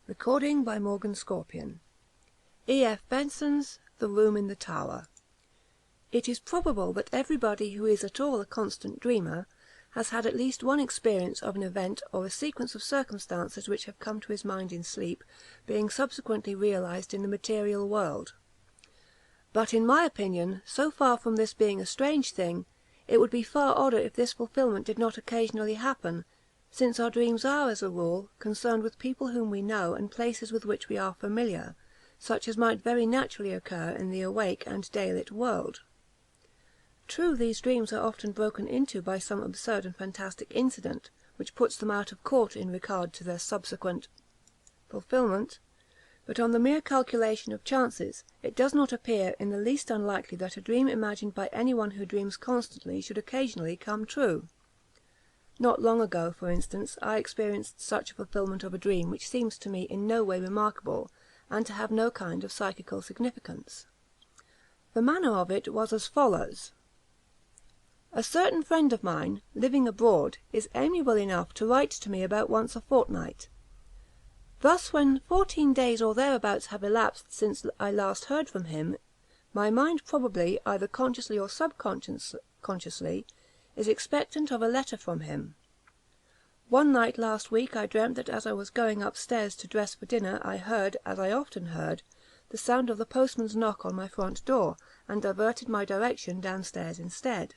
Recording by Morgan Scorpion. E. F. Benson's The Room in the Tower. It is probable that everybody who is at all a constant dreamer has had at least one experience of an event or a sequence of circumstances which have come to his mind in sleep, being subsequently realized in the material world. But in my opinion, so far from this being a strange thing, it would be far odder if this fulfilment did not occasionally happen, since our dreams are, as a rule, concerned with people whom we know and places with which we are familiar, such as might very naturally occur in the awake and daylit world. True, these dreams are often broken into by some absurd and fantastic incident, which puts them out of court in regard to their subsequent fulfilment, but on the mere calculation of chances, it does not appear in the least unlikely that a dream imagined by anyone who dreams constantly should occasionally come true. Not long ago, for instance, I experienced such a fulfilment of a dream which seems to me in no way remarkable, and to have no kind of psychical significance. The manner of it was as follows. A certain friend of mine, living abroad, is amiable enough to write to me about once a fortnight. Thus, when 14 days or thereabouts have elapsed since I last heard from him, my mind probably, either consciously or subconsciously, is expectant of a letter from him. One night last week I dreamt that as I was going upstairs to dress for dinner I heard, as I often heard, the sound of the postman's knock on my front door, and diverted my direction downstairs instead.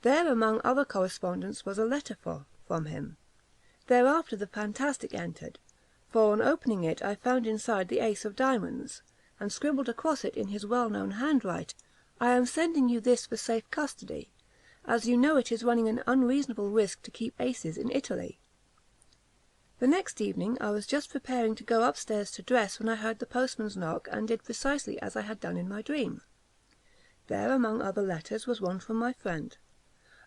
There, among other correspondence, was a letter from him. Thereafter the fantastic entered, for on opening it I found inside the ace of diamonds, and scribbled across it in his well-known handwriting, "I am sending you this for safe custody, as you know it is running an unreasonable risk to keep aces in Italy." The next evening I was just preparing to go upstairs to dress when I heard the postman's knock, and did precisely as I had done in my dream. There, among other letters, was one from my friend,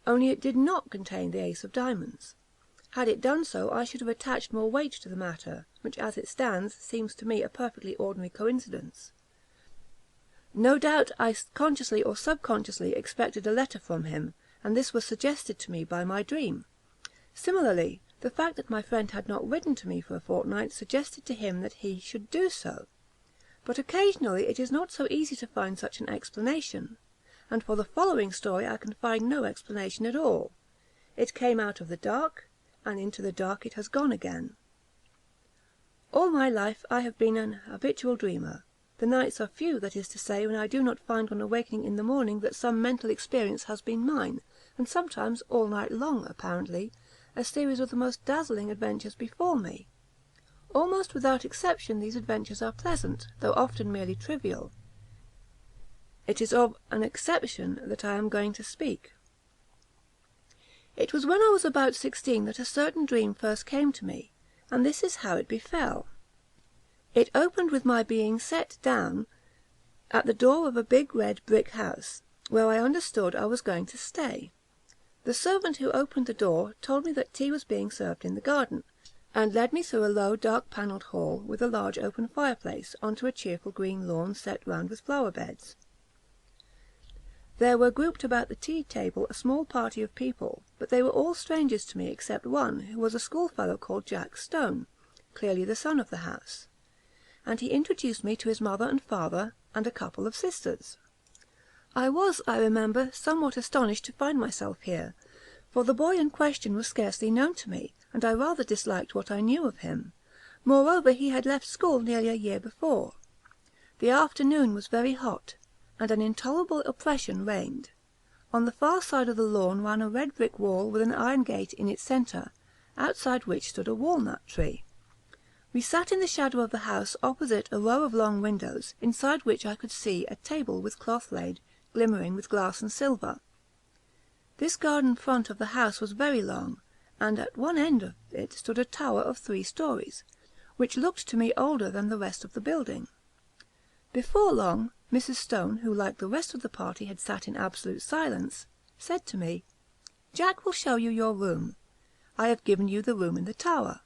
only it did not contain the ace of diamonds. Had it done so, I should have attached more weight to the matter, which as it stands seems to me a perfectly ordinary coincidence. No doubt I consciously or subconsciously expected a letter from him, and this was suggested to me by my dream. Similarly, the fact that my friend had not written to me for a fortnight suggested to him that he should do so. But occasionally it is not so easy to find such an explanation, and for the following story I can find no explanation at all. It came out of the dark, and into the dark it has gone again. All my life I have been an habitual dreamer. The nights are few, that is to say, when I do not find on awakening in the morning that some mental experience has been mine, and sometimes all night long, apparently, a series of the most dazzling adventures befall me. Almost without exception these adventures are pleasant, though often merely trivial. It is of an exception that I am going to speak. It was when I was about 16 that a certain dream first came to me, and this is how it befell. It opened with my being set down at the door of a big red brick house, where I understood I was going to stay. The servant who opened the door told me that tea was being served in the garden, and led me through a low dark panelled hall with a large open fireplace onto a cheerful green lawn set round with flower beds. There were grouped about the tea table a small party of people, but they were all strangers to me except one, who was a schoolfellow called Jack Stone, clearly the son of the house, and he introduced me to his mother and father and a couple of sisters. I was, I remember, somewhat astonished to find myself here, for the boy in question was scarcely known to me, and I rather disliked what I knew of him. Moreover, he had left school nearly a year before. The afternoon was very hot, and an intolerable oppression reigned. On the far side of the lawn ran a red brick wall with an iron gate in its centre, outside which stood a walnut tree. We sat in the shadow of the house opposite a row of long windows, inside which I could see a table with cloth laid, glimmering with glass and silver. This garden front of the house was very long, and at one end of it stood a tower of 3 stories, which looked to me older than the rest of the building. Before long, Mrs. Stone, who like the rest of the party had sat in absolute silence, said to me, "Jack will show you your room. I have given you the room in the tower."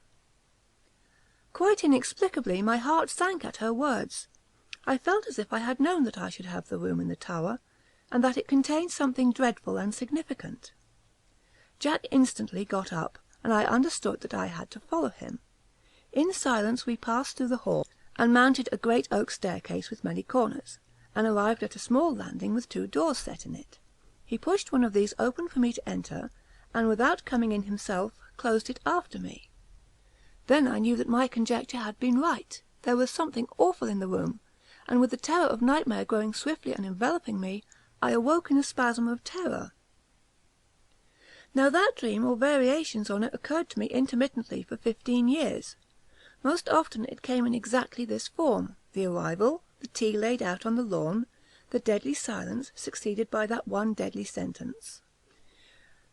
Quite inexplicably my heart sank at her words. I felt as if I had known that I should have the room in the tower, and that it contained something dreadful and significant. Jack instantly got up, and I understood that I had to follow him. In silence we passed through the hall, and mounted a great oak staircase with many corners, and arrived at a small landing with 2 doors set in it. He pushed one of these open for me to enter, and without coming in himself, closed it after me. Then I knew that my conjecture had been right. There was something awful in the room, and with the terror of nightmare growing swiftly and enveloping me, I awoke in a spasm of terror. Now that dream or variations on it occurred to me intermittently for 15 years. Most often it came in exactly this form: the arrival, the tea laid out on the lawn, the deadly silence succeeded by that one deadly sentence,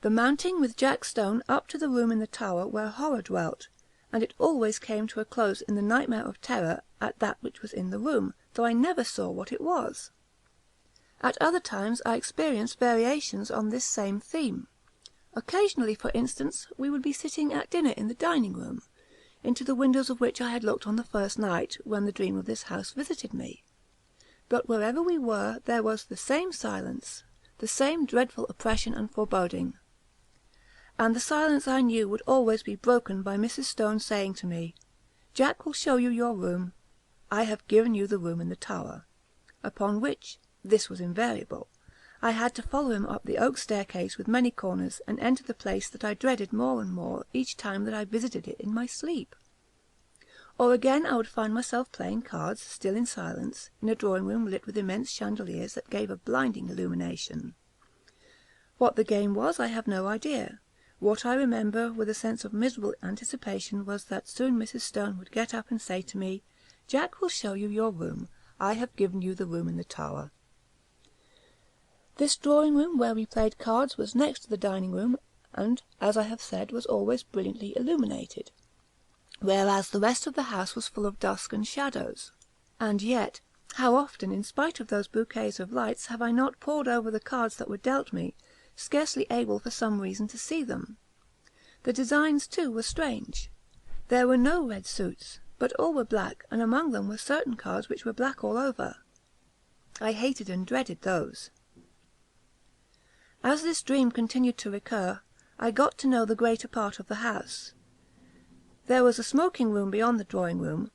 the mounting with Jack Stone up to the room in the tower where horror dwelt, and it always came to a close in the nightmare of terror at that which was in the room, though I never saw what it was. At other times I experienced variations on this same theme. Occasionally, for instance, we would be sitting at dinner in the dining-room, into the windows of which I had looked on the first night when the dream of this house visited me. But wherever we were, there was the same silence, the same dreadful oppression and foreboding. And the silence, I knew, would always be broken by Mrs. Stone saying to me, "Jack will show you your room. I have given you the room in the tower," upon which, this was invariable, I had to follow him up the oak staircase with many corners, and enter the place that I dreaded more and more each time that I visited it in my sleep. Or again I would find myself playing cards, still in silence, in a drawing-room lit with immense chandeliers that gave a blinding illumination. What the game was I have no idea. What I remember with a sense of miserable anticipation was that soon Mrs. Stone would get up and say to me, "Jack will show you your room. I have given you the room in the tower." This drawing-room where we played cards was next to the dining-room, and, as I have said, was always brilliantly illuminated, whereas the rest of the house was full of dusk and shadows. And yet, how often, in spite of those bouquets of lights, have I not pored over the cards that were dealt me, scarcely able for some reason to see them. The designs, too, were strange. There were no red suits, but all were black, and among them were certain cards which were black all over. I hated and dreaded those. As this dream continued to recur, I got to know the greater part of the house. There was a smoking-room beyond the drawing-room,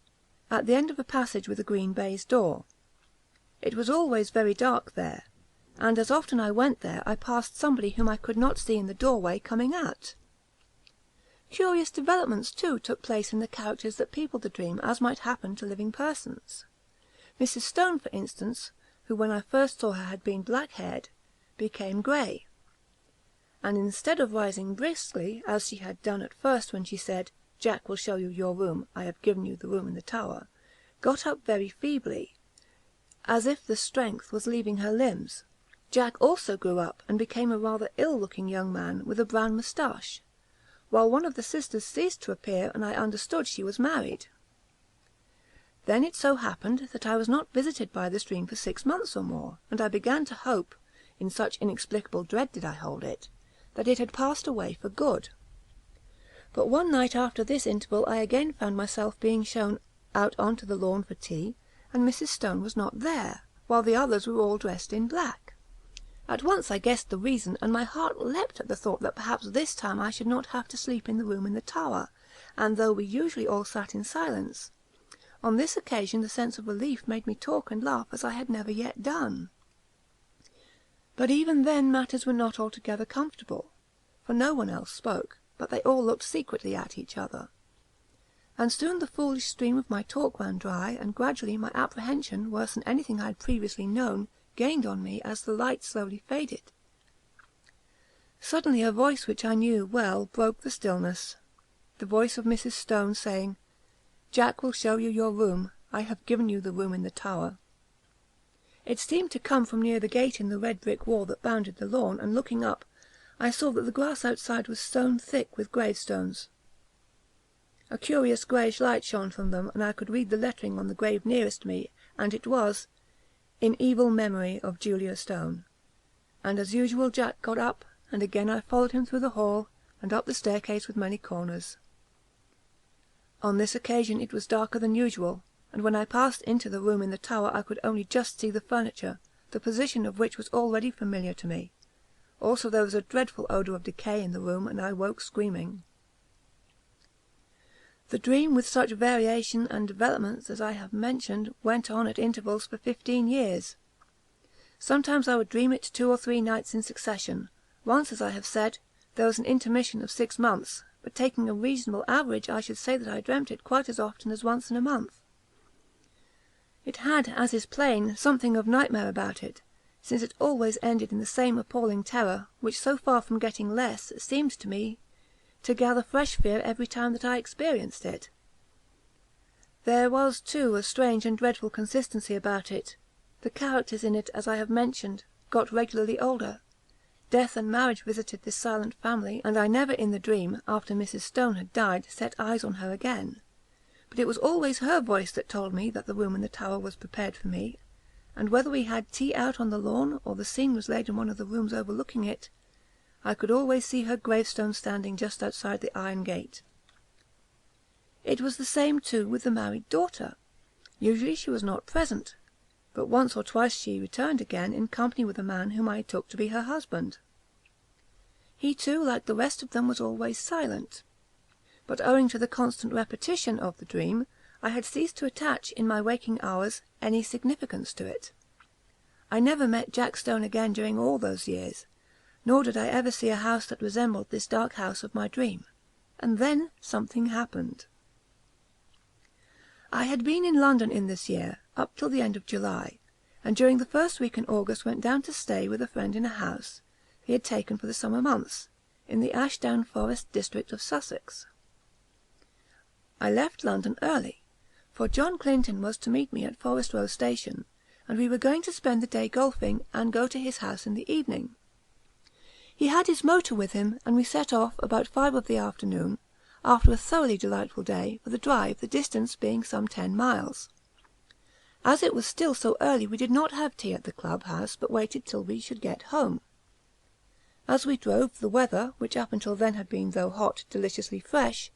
at the end of a passage with a green baize door. It was always very dark there, and as often I went there I passed somebody whom I could not see in the doorway coming out. Curious developments, too, took place in the characters that peopled the dream, as might happen to living persons. Mrs. Stone, for instance, who when I first saw her had been black-haired, became grey, and instead of rising briskly, as she had done at first when she said, "Jack will show you your room, I have given you the room in the tower," got up very feebly, as if the strength was leaving her limbs. Jack also grew up, and became a rather ill-looking young man with a brown moustache, while one of the sisters ceased to appear, and I understood she was married. Then it so happened that I was not visited by this dream for 6 months or more, and I began to hope, in such inexplicable dread did I hold it, that it had passed away for good. But one night after this interval I again found myself being shown out on to the lawn for tea, and Mrs. Stone was not there, while the others were all dressed in black. At once I guessed the reason, and my heart leapt at the thought that perhaps this time I should not have to sleep in the room in the tower, and though we usually all sat in silence, on this occasion the sense of relief made me talk and laugh as I had never yet done. But even then matters were not altogether comfortable, for no one else spoke, but they all looked secretly at each other. And soon the foolish stream of my talk ran dry, and gradually my apprehension, worse than anything I had previously known, gained on me as the light slowly faded. Suddenly a voice which I knew well broke the stillness, the voice of Mrs. Stone saying, "Jack will show you your room. I have given you the room in the tower." It seemed to come from near the gate in the red brick wall that bounded the lawn, and looking up, I saw that the grass outside was sown thick with gravestones. A curious greyish light shone from them, and I could read the lettering on the grave nearest me, and it was, "In evil memory of Julia Stone." And as usual Jack got up, and again I followed him through the hall, and up the staircase with many corners. On this occasion it was darker than usual, and when I passed into the room in the tower I could only just see the furniture, the position of which was already familiar to me. Also there was a dreadful odour of decay in the room, and I woke screaming. The dream, with such variation and developments as I have mentioned, went on at intervals for 15 years. Sometimes I would dream it 2 or 3 nights in succession. Once, as I have said, there was an intermission of 6 months, but taking a reasonable average, I should say that I dreamt it quite as often as once in a month. It had, as is plain, something of nightmare about it, since it always ended in the same appalling terror, which, so far from getting less, seemed to me to gather fresh fear every time that I experienced it. There was, too, a strange and dreadful consistency about it. The characters in it, as I have mentioned, got regularly older. Death and marriage visited this silent family, and I never in the dream, after Mrs. Stone had died, set eyes on her again. But it was always her voice that told me that the room in the tower was prepared for me, and whether we had tea out on the lawn, or the scene was laid in one of the rooms overlooking it, I could always see her gravestone standing just outside the iron gate. It was the same, too, with the married daughter. Usually she was not present, but once or twice she returned again in company with a man whom I took to be her husband. He, too, like the rest of them, was always silent. But owing to the constant repetition of the dream, I had ceased to attach, in my waking hours, any significance to it. I never met Jack Stone again during all those years, nor did I ever see a house that resembled this dark house of my dream. And then something happened. I had been in London in this year, up till the end of July, and during the first week in August went down to stay with a friend in a house he had taken for the summer months, in the Ashdown Forest district of Sussex. I left London early, for John Clinton was to meet me at Forest Row Station, and we were going to spend the day golfing and go to his house in the evening. He had his motor with him, and we set off about 5 of the afternoon, after a thoroughly delightful day, for the drive, the distance being some 10 miles. As it was still so early, we did not have tea at the club house, but waited till we should get home. As we drove, the weather, which up until then had been, though hot, deliciously fresh,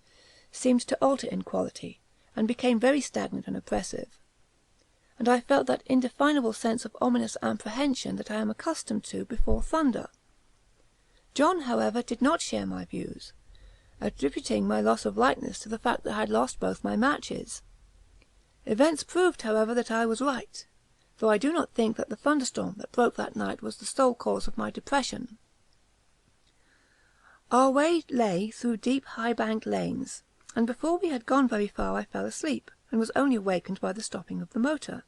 seemed to alter in quality, and became very stagnant and oppressive, and I felt that indefinable sense of ominous apprehension that I am accustomed to before thunder. John, however, did not share my views, attributing my loss of lightness to the fact that I had lost both my matches. Events proved, however, that I was right, though I do not think that the thunderstorm that broke that night was the sole cause of my depression. Our way lay through deep, high-banked lanes, and before we had gone very far I fell asleep, and was only awakened by the stopping of the motor.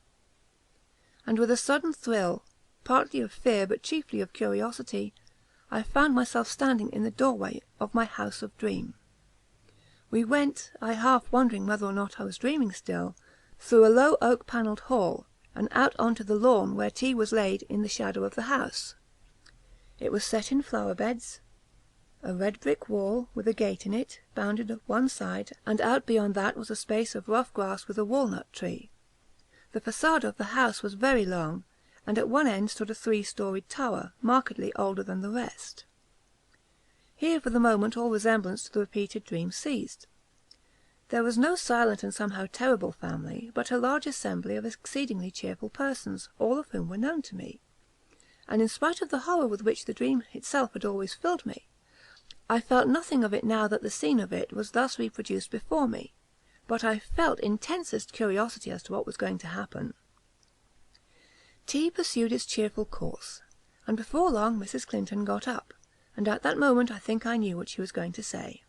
And with a sudden thrill, partly of fear but chiefly of curiosity, I found myself standing in the doorway of my house of dream. We went, I half wondering whether or not I was dreaming still, through a low oak-panelled hall, and out on to the lawn where tea was laid in the shadow of the house. It was set in flower-beds, a red brick wall with a gate in it, bounded at one side, and out beyond that was a space of rough grass with a walnut tree. The façade of the house was very long, and at one end stood a 3-storied tower, markedly older than the rest. Here for the moment all resemblance to the repeated dream ceased. There was no silent and somehow terrible family, but a large assembly of exceedingly cheerful persons, all of whom were known to me, and in spite of the horror with which the dream itself had always filled me, I felt nothing of it now that the scene of it was thus reproduced before me, but I felt intensest curiosity as to what was going to happen. Tea pursued its cheerful course, and before long Mrs. Clinton got up, and at that moment I think I knew what she was going to say.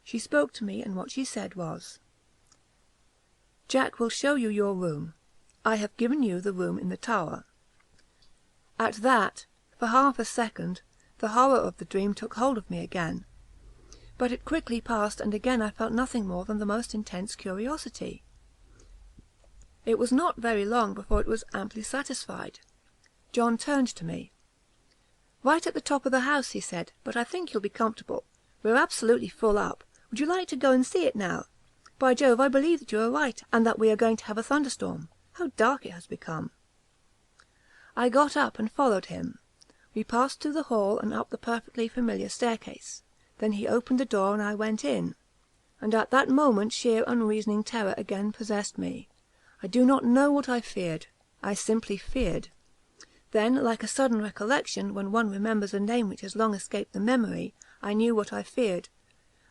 She spoke to me, and what she said was, "Jack will show you your room. I have given you the room in the tower." At that, for half a second, the horror of the dream took hold of me again, but it quickly passed, and again I felt nothing more than the most intense curiosity. It was not very long before it was amply satisfied. John turned to me. "Right at the top of the house," he said, "but I think you'll be comfortable. We're absolutely full up. Would you like to go and see it now? By Jove, I believe that you are right, and that we are going to have a thunderstorm. How dark it has become." I got up and followed him. We passed through the hall and up the perfectly familiar staircase. Then he opened the door and I went in, and at that moment sheer unreasoning terror again possessed me. I do not know what I feared. I simply feared. Then, like a sudden recollection, when one remembers a name which has long escaped the memory, I knew what I feared.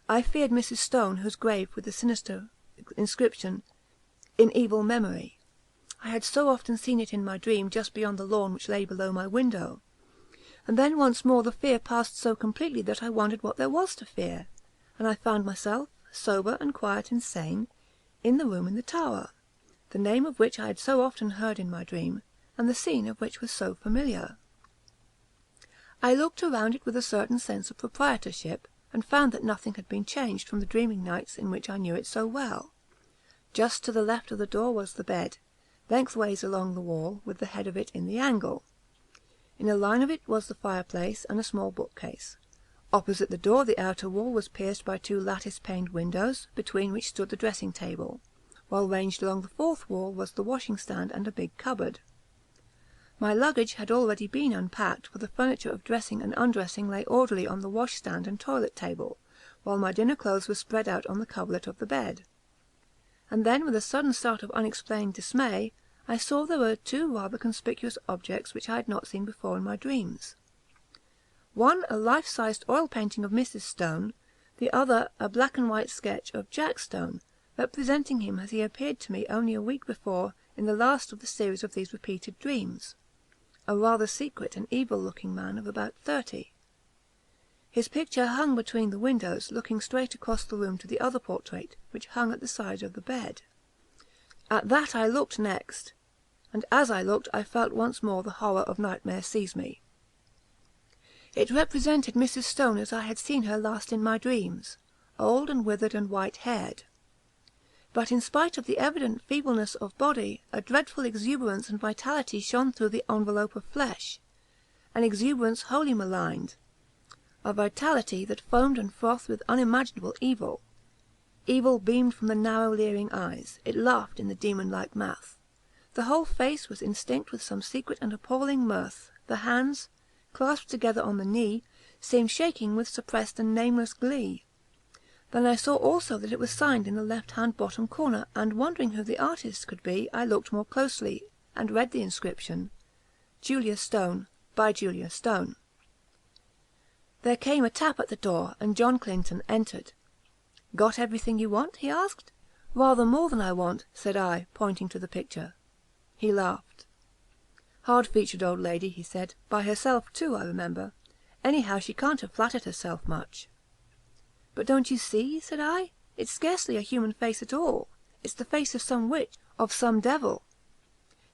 I feared Mrs. Stone, whose grave with the sinister inscription, "In evil memory." I had so often seen it in my dream just beyond the lawn which lay below my window. And then once more the fear passed so completely that I wondered what there was to fear, and I found myself, sober and quiet and sane, in the room in the tower, the name of which I had so often heard in my dream, and the scene of which was so familiar. I looked around it with a certain sense of proprietorship, and found that nothing had been changed from the dreaming nights in which I knew it so well. Just to the left of the door was the bed, lengthways along the wall, with the head of it in the angle. In a line of it was the fireplace and a small bookcase. Opposite the door the outer wall was pierced by 2 lattice-paned windows, between which stood the dressing-table, while ranged along the fourth wall was the washing-stand and a big cupboard. My luggage had already been unpacked, for the furniture of dressing and undressing lay orderly on the wash-stand and toilet-table, while my dinner clothes were spread out on the coverlet of the bed. And then, with a sudden start of unexplained dismay, I saw there were 2 rather conspicuous objects which I had not seen before in my dreams. One a life-sized oil painting of Mrs. Stone, the other a black and white sketch of Jack Stone, representing him as he appeared to me only a week before in the last of the series of these repeated dreams, a rather secret and evil-looking man of about 30. His picture hung between the windows, looking straight across the room to the other portrait, which hung at the side of the bed. At that I looked next, and as I looked I felt once more the horror of nightmare seize me. It represented Mrs. Stone as I had seen her last in my dreams, old and withered and white-haired. But in spite of the evident feebleness of body, a dreadful exuberance and vitality shone through the envelope of flesh, an exuberance wholly maligned, a vitality that foamed and frothed with unimaginable evil. Evil beamed from the narrow leering eyes, it laughed in the demon-like mouth. The whole face was instinct with some secret and appalling mirth, the hands, clasped together on the knee, seemed shaking with suppressed and nameless glee. Then I saw also that it was signed in the left-hand bottom corner, and wondering who the artist could be, I looked more closely, and read the inscription, "Julia Stone, by Julia Stone." There came a tap at the door, and John Clinton entered. "Got everything you want?" he asked. "Rather more than I want," said I, pointing to the picture. He laughed. "Hard-featured old lady," he said. "By herself, too, I remember. Anyhow, she can't have flattered herself much." "But don't you see?" said I. "It's scarcely a human face at all. It's the face of some witch, of some devil."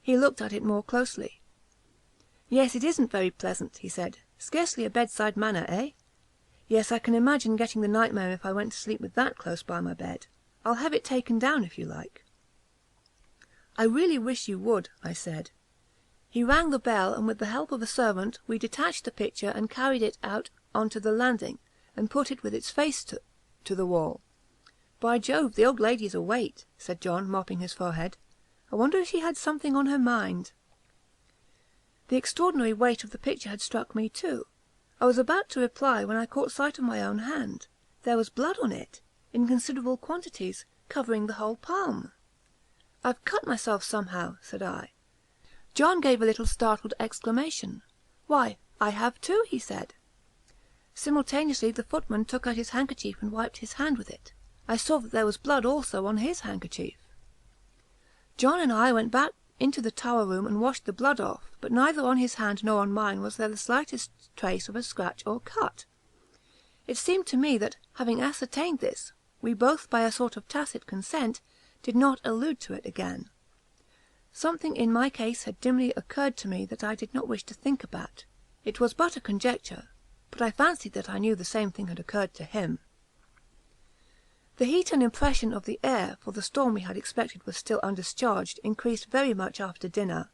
He looked at it more closely. "Yes, it isn't very pleasant," he said. "Scarcely a bedside manner, eh? Yes, I can imagine getting the nightmare if I went to sleep with that close by my bed. I'll have it taken down if you like." "I really wish you would," I said. He rang the bell, and with the help of a servant we detached the picture and carried it out on to the landing, and put it with its face to the wall. "By Jove, the old lady's a weight," said John, mopping his forehead. "I wonder if she had something on her mind." The extraordinary weight of the picture had struck me too. I was about to reply when I caught sight of my own hand. There was blood on it, in considerable quantities, covering the whole palm. "I've cut myself somehow," said I. John gave a little startled exclamation. "Why, I have too," he said. Simultaneously the footman took out his handkerchief and wiped his hand with it. I saw that there was blood also on his handkerchief. John and I went back into the tower room and washed the blood off, but neither on his hand nor on mine was there the slightest trace of a scratch or cut. It seemed to me that, having ascertained this, we both, by a sort of tacit consent, did not allude to it again. Something in my case had dimly occurred to me that I did not wish to think about. It was but a conjecture, but I fancied that I knew the same thing had occurred to him. The heat and impression of the air, for the storm we had expected was still undischarged, increased very much after dinner,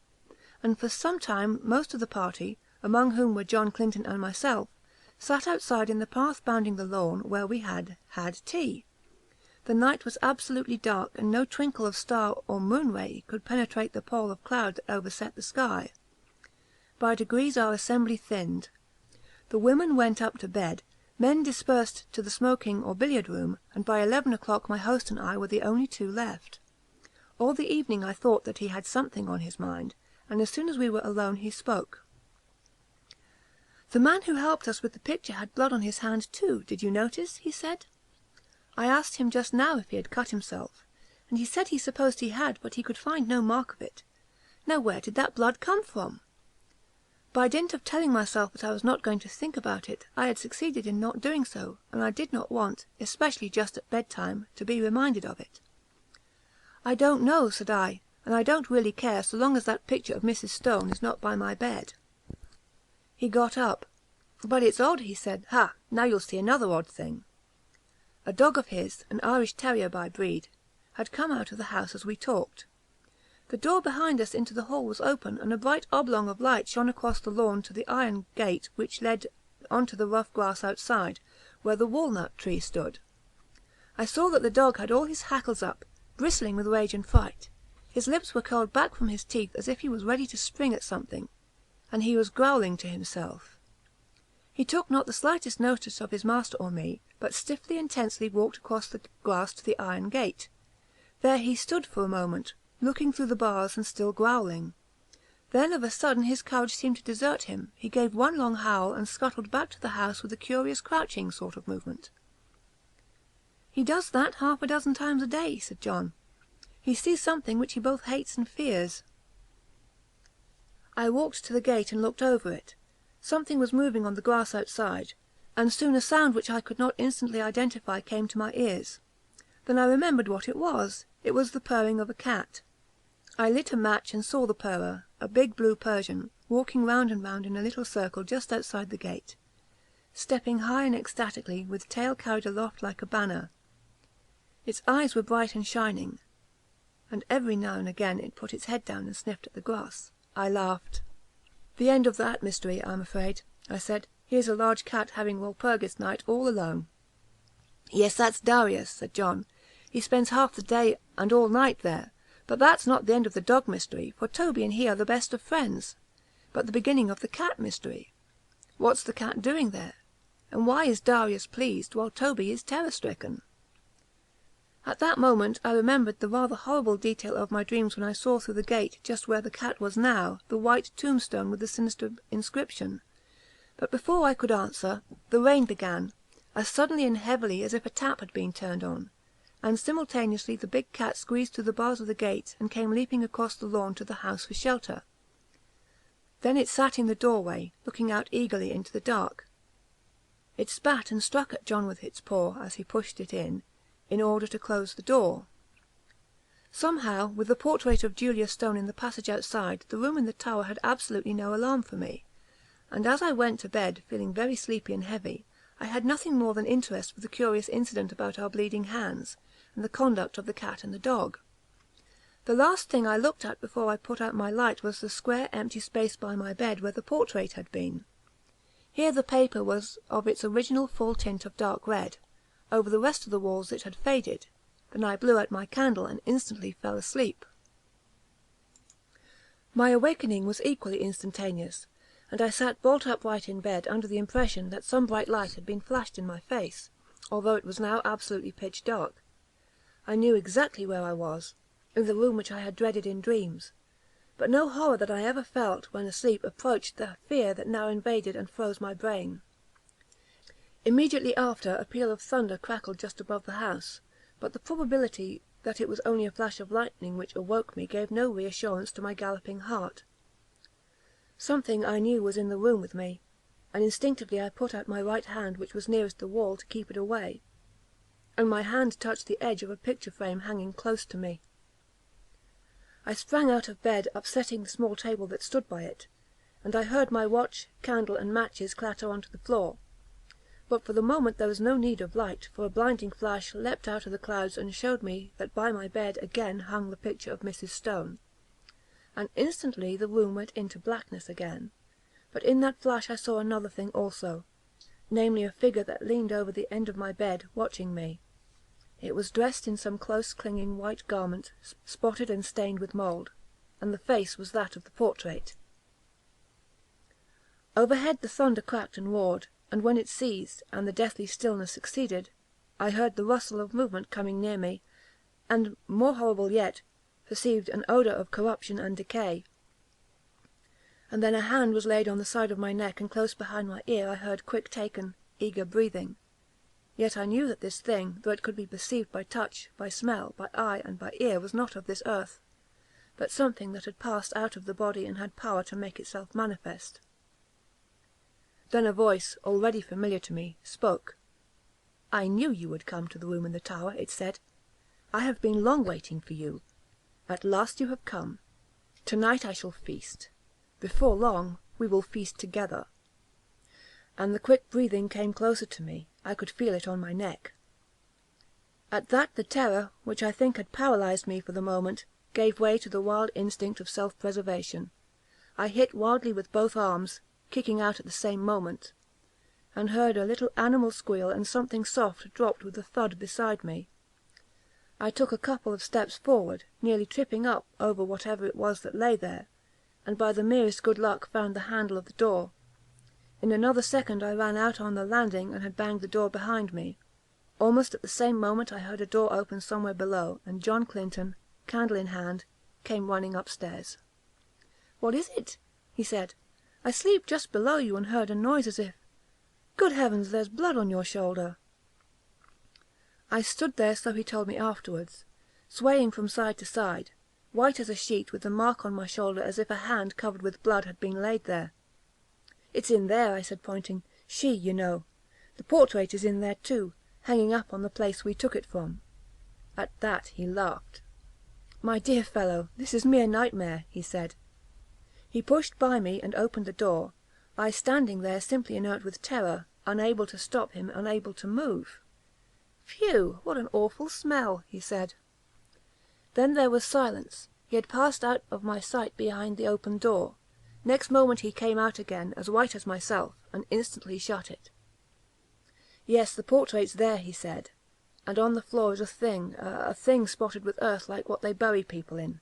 and for some time most of the party, among whom were John Clinton and myself, sat outside in the path bounding the lawn, where we had had tea. The night was absolutely dark, and no twinkle of star or moon ray could penetrate the pall of cloud that overset the sky. By degrees our assembly thinned. The women went up to bed, men dispersed to the smoking or billiard room, and by 11 o'clock my host and I were the only 2 left. All the evening I thought that he had something on his mind, and as soon as we were alone he spoke. "The man who helped us with the picture had blood on his hand too, did you notice?" he said. I asked him just now if he had cut himself, and he said he supposed he had, but he could find no mark of it. Now where did that blood come from? By dint of telling myself that I was not going to think about it, I had succeeded in not doing so, and I did not want, especially just at bedtime, to be reminded of it. "I don't know," said I, "and I don't really care so long as that picture of Mrs. Stone is not by my bed." He got up. "But it's odd," he said. "Ha! Now you'll see another odd thing." A dog of his, an Irish terrier by breed, had come out of the house as we talked. The door behind us into the hall was open, and a bright oblong of light shone across the lawn to the iron gate which led on to the rough grass outside, where the walnut tree stood. I saw that the dog had all his hackles up, bristling with rage and fright. His lips were curled back from his teeth as if he was ready to spring at something, and he was growling to himself. He took not the slightest notice of his master or me, but stiffly and tensely walked across the grass to the iron gate. There he stood for a moment, looking through the bars and still growling. Then of a sudden his courage seemed to desert him. He gave one long howl and scuttled back to the house with a curious crouching sort of movement. "He does that half a dozen times a day," said John. "He sees something which he both hates and fears." I walked to the gate and looked over it. Something was moving on the grass outside, and soon a sound which I could not instantly identify came to my ears. Then I remembered what it was. It was the purring of a cat. I lit a match and saw the purrer, a big blue Persian, walking round and round in a little circle just outside the gate, stepping high and ecstatically, with tail carried aloft like a banner. Its eyes were bright and shining, and every now and again it put its head down and sniffed at the grass. I laughed. "The end of that mystery, I'm afraid," I said. "Here's a large cat having Walpurgis night all alone." "Yes, that's Darius," said John. "He spends half the day and all night there. But that's not the end of the dog mystery, for Toby and he are the best of friends, but the beginning of the cat mystery. What's the cat doing there? And why is Darius pleased while Toby is terror-stricken?" At that moment I remembered the rather horrible detail of my dreams when I saw through the gate, just where the cat was now, the white tombstone with the sinister inscription. But before I could answer, the rain began, as suddenly and heavily as if a tap had been turned on, and simultaneously the big cat squeezed through the bars of the gate and came leaping across the lawn to the house for shelter. Then it sat in the doorway, looking out eagerly into the dark. It spat and struck at John with its paw as he pushed it in order to close the door. Somehow, with the portrait of Julia Stone in the passage outside, the room in the tower had absolutely no alarm for me, and as I went to bed, feeling very sleepy and heavy, I had nothing more than interest for the curious incident about our bleeding hands, and the conduct of the cat and the dog. The last thing I looked at before I put out my light was the square empty space by my bed where the portrait had been. Here the paper was of its original full tint of dark red. Over the rest of the walls it had faded. Then I blew out my candle and instantly fell asleep. My awakening was equally instantaneous, and I sat bolt upright in bed under the impression that some bright light had been flashed in my face, although it was now absolutely pitch dark. I knew exactly where I was, in the room which I had dreaded in dreams, but no horror that I ever felt when asleep approached the fear that now invaded and froze my brain. Immediately after, a peal of thunder crackled just above the house, but the probability that it was only a flash of lightning which awoke me gave no reassurance to my galloping heart. Something I knew was in the room with me, and instinctively I put out my right hand, which was nearest the wall, to keep it away, and my hand touched the edge of a picture frame hanging close to me. I sprang out of bed, upsetting the small table that stood by it, and I heard my watch, candle, and matches clatter onto the floor. But for the moment there was no need of light, for a blinding flash leapt out of the clouds and showed me that by my bed again hung the picture of Mrs. Stone. And instantly the room went into blackness again. But in that flash I saw another thing also, namely a figure that leaned over the end of my bed, watching me. It was dressed in some close-clinging white garment, spotted and stained with mould, and the face was that of the portrait. Overhead the thunder cracked and roared, and when it ceased, and the deathly stillness succeeded, I heard the rustle of movement coming near me, and, more horrible yet, perceived an odour of corruption and decay. And then a hand was laid on the side of my neck, and close behind my ear I heard quick taken, eager breathing. Yet I knew that this thing, though it could be perceived by touch, by smell, by eye, and by ear, was not of this earth, but something that had passed out of the body and had power to make itself manifest. Then a voice, already familiar to me, spoke. "I knew you would come to the room in the tower," it said. "I have been long waiting for you. At last you have come. Tonight I shall feast. Before long we will feast together." And the quick breathing came closer to me. I could feel it on my neck. At that the terror, which I think had paralysed me for the moment, gave way to the wild instinct of self-preservation. I hit wildly with both arms, kicking out at the same moment, and heard a little animal squeal, and something soft dropped with a thud beside me. I took a couple of steps forward, nearly tripping up over whatever it was that lay there, and by the merest good luck found the handle of the door. In another second I ran out on the landing and had banged the door behind me. Almost at the same moment I heard a door open somewhere below, and John Clinton, candle in hand, came running upstairs. "What is it?" he said. "I sleep just below you and heard a noise as if... Good heavens, there's blood on your shoulder." I stood there, so he told me afterwards, swaying from side to side, white as a sheet, with the mark on my shoulder as if a hand covered with blood had been laid there. "It's in there," I said, pointing. "She, you know. The portrait is in there too, hanging up on the place we took it from." At that he laughed. "My dear fellow, this is mere nightmare," he said. He pushed by me and opened the door, I standing there simply inert with terror, unable to stop him, unable to move. "Phew, what an awful smell," he said. Then there was silence. He had passed out of my sight behind the open door. Next moment he came out again, as white as myself, and instantly shut it. "Yes, the portrait's there," he said, "and on the floor is a thing spotted with earth like what they bury people in.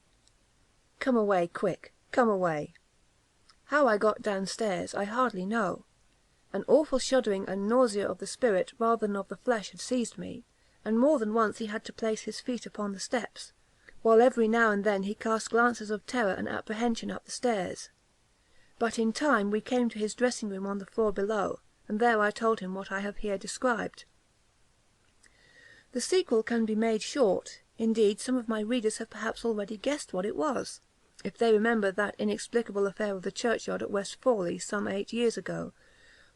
Come away, quick, come away." How I got downstairs I hardly know. An awful shuddering and nausea of the spirit rather than of the flesh had seized me, and more than once he had to place his feet upon the steps, while every now and then he cast glances of terror and apprehension up the stairs. But in time we came to his dressing room on the floor below, and there I told him what I have here described. The sequel can be made short. Indeed, some of my readers have perhaps already guessed what it was, if they remember that inexplicable affair of the churchyard at West Fawley some 8 years ago,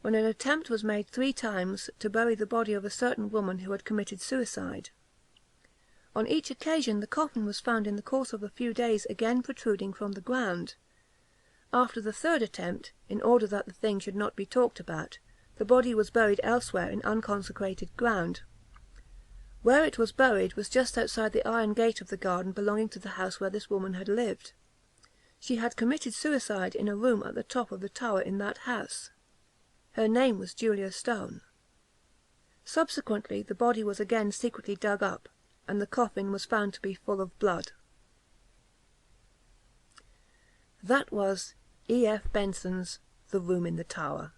when an attempt was made 3 times to bury the body of a certain woman who had committed suicide. On each occasion the coffin was found in the course of a few days again protruding from the ground. After the 3rd attempt, in order that the thing should not be talked about, the body was buried elsewhere in unconsecrated ground. Where it was buried was just outside the iron gate of the garden belonging to the house where this woman had lived. She had committed suicide in a room at the top of the tower in that house. Her name was Julia Stone. Subsequently the body was again secretly dug up, and the coffin was found to be full of blood. That was E. F. Benson's The Room in the Tower.